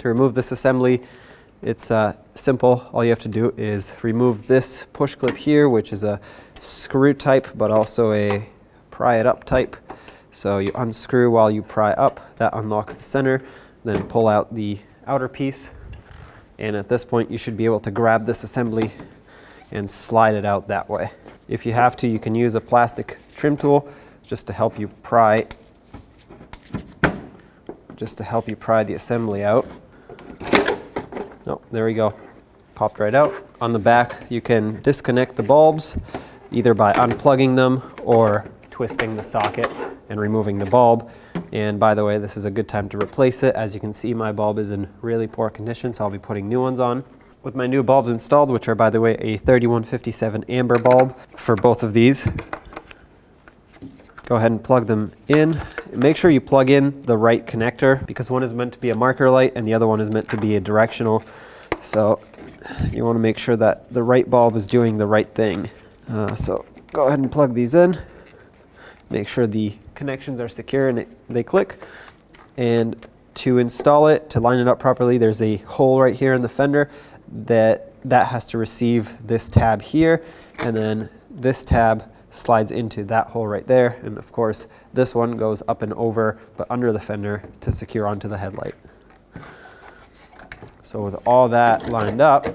To remove this assembly, it's simple. All you have to do is remove this push clip here, which is a screw type, but also a pry it up type. So you unscrew while you pry up, that unlocks the center, then pull out the outer piece. And at this point, you should be able to grab this assembly and slide it out that way. If you have to, you can use a plastic trim tool just to help you pry the assembly out. Oh, there we go. Popped right out. On the back, you can disconnect the bulbs either by unplugging them or twisting the socket and removing the bulb. And by the way, this is a good time to replace it. As you can see, my bulb is in really poor condition, so I'll be putting new ones on. With my new bulbs installed, which are, by the way, a 3157 amber bulb for both of these, go ahead and plug them in. Make sure you plug in the right connector, because one is meant to be a marker light and the other one is meant to be a directional. So you want to make sure that the right bulb is doing the right thing. So go ahead and plug these in. Make sure the connections are secure and they click. And to install it, to line it up properly, there's a hole right here in the fender that has to receive this tab here, and then this tab slides into that hole right there, and of course this one goes up and over but under the fender to secure onto the headlight. So with all that lined up,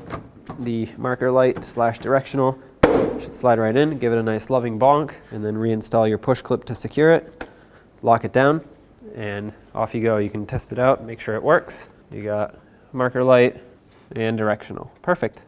the marker light / directional should slide right in. Give it a nice loving bonk and then reinstall your push clip to secure it, lock it down, and off you go. You can test it out, make sure it works. You got marker light and directional. Perfect.